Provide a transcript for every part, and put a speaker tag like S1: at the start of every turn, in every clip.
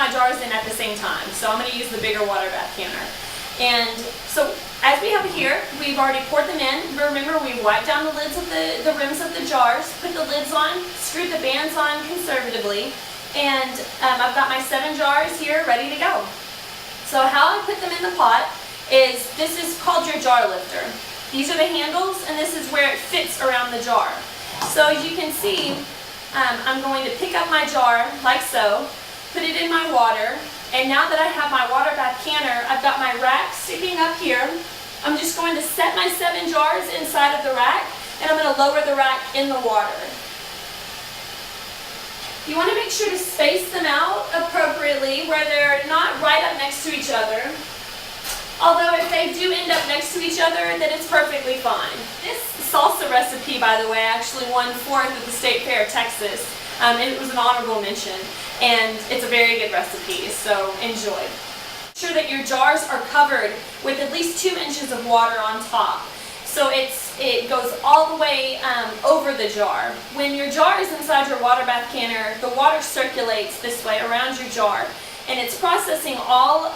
S1: my jars in at the same time. So I'm going to use the bigger water bath canner. And so as we have here, we've already poured them in. Remember, we wiped down the lids of the rims of the jars, put the lids on, screwed the bands on conservatively, and I've got my 7 jars here ready to go. So how I put them in the pot is, this is called your jar lifter. These are the handles, and this is where it fits around the jar. So as you can see, I'm going to pick up my jar like so, put it in my water, and now that I have my water bath canner, I've got my rack sticking up here. I'm just going to set my 7 jars inside of the rack, and I'm going to lower the rack in the water. You want to make sure to space them out appropriately where they're not right up next to each other. Although if they do end up next to each other, then it's perfectly fine. This salsa recipe, by the way, actually won 4th at the State Fair of Texas. It was an honorable mention, and it's a very good recipe, so enjoy. Make sure that your jars are covered with at least 2 inches of water on top. So it goes all the way over the jar. When your jar is inside your water bath canner, the water circulates this way around your jar, and it's processing all,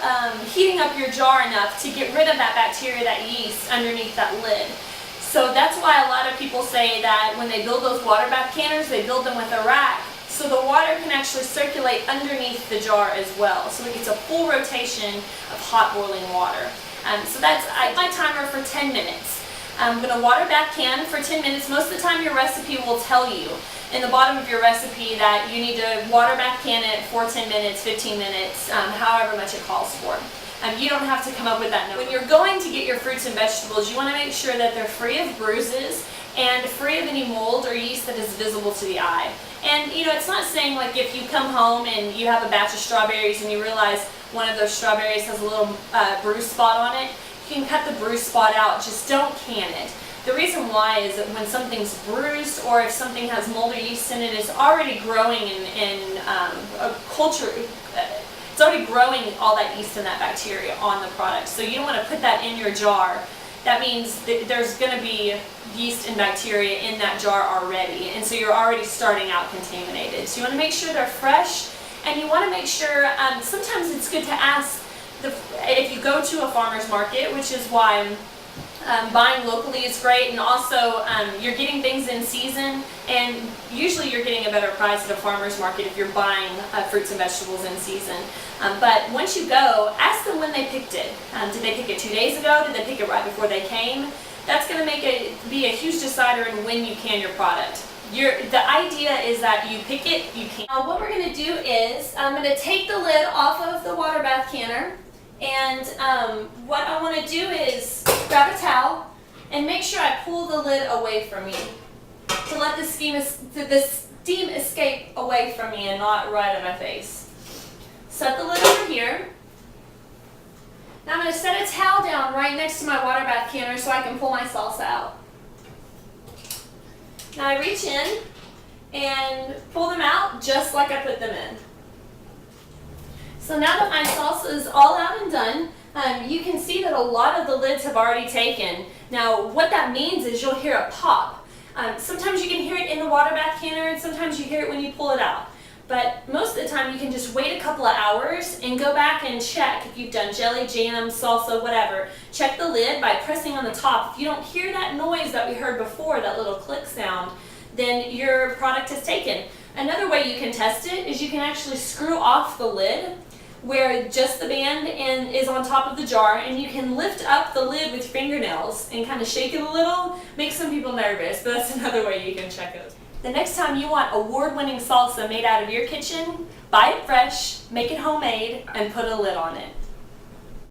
S1: heating up your jar enough to get rid of that bacteria, that yeast underneath that lid. So that's why a lot of people say that when they build those water bath canners, they build them with a rack, so the water can actually circulate underneath the jar as well. So it gets a full rotation of hot boiling water. So I have my timer for 10 minutes. I'm going to water bath can for 10 minutes. Most of the time your recipe will tell you in the bottom of your recipe that you need to water bath can it for 10 minutes, 15 minutes, however much it calls for. You don't have to come up with that number. When you're going to get your fruits and vegetables, you want to make sure that they're free of bruises and free of any mold or yeast that is visible to the eye. And you know, it's not saying like if you come home and you have a batch of strawberries and you realize one of those strawberries has a little bruise spot on it, you can cut the bruise spot out, just don't can it. The reason why is that when something's bruised or if something has mold or yeast in it, it's already growing in a culture. It's already growing all that yeast and that bacteria on the product. So you don't want to put that in your jar. That means that there's going to be yeast and bacteria in that jar already. And so you're already starting out contaminated. So you want to make sure they're fresh, and you want to make sure, sometimes it's good to ask if you go to a farmer's market, which is why buying locally is great, and also you're getting things in season, and usually you're getting a better price at a farmer's market if you're buying fruits and vegetables in season. But once you go, ask them when they picked it. Did they pick it 2 days ago? Did they pick it right before they came? That's going to be a huge decider in when you can your product. The idea is that you pick it, you can. What we're going to do is I'm going to take the lid off of the water bath canner, and what I want to do is grab a towel and make sure I pull the lid away from me to let the steam escape away from me and not right in my face. Set the lid over here. Now I'm going to set a towel down right next to my water bath canner so I can pull my salsa out. Now I reach in and pull them out just like I put them in. So now that my salsa is all out and done, you can see that a lot of the lids have already taken. Now what that means is you'll hear a pop. Sometimes you can hear it in the water bath canner, and sometimes you hear it when you pull it out. But most of the time you can just wait a couple of hours and go back and check if you've done jelly, jam, salsa, whatever. Check the lid by pressing on the top. If you don't hear that noise that we heard before, that little click sound, then your product is taken. Another way you can test it is you can actually screw off the lid where just the band is on top of the jar, and you can lift up the lid with fingernails and kind of shake it a little. Makes some people nervous, but that's another way you can check it. The next time you want award-winning salsa made out of your kitchen, buy it fresh, make it homemade, and put a lid on it.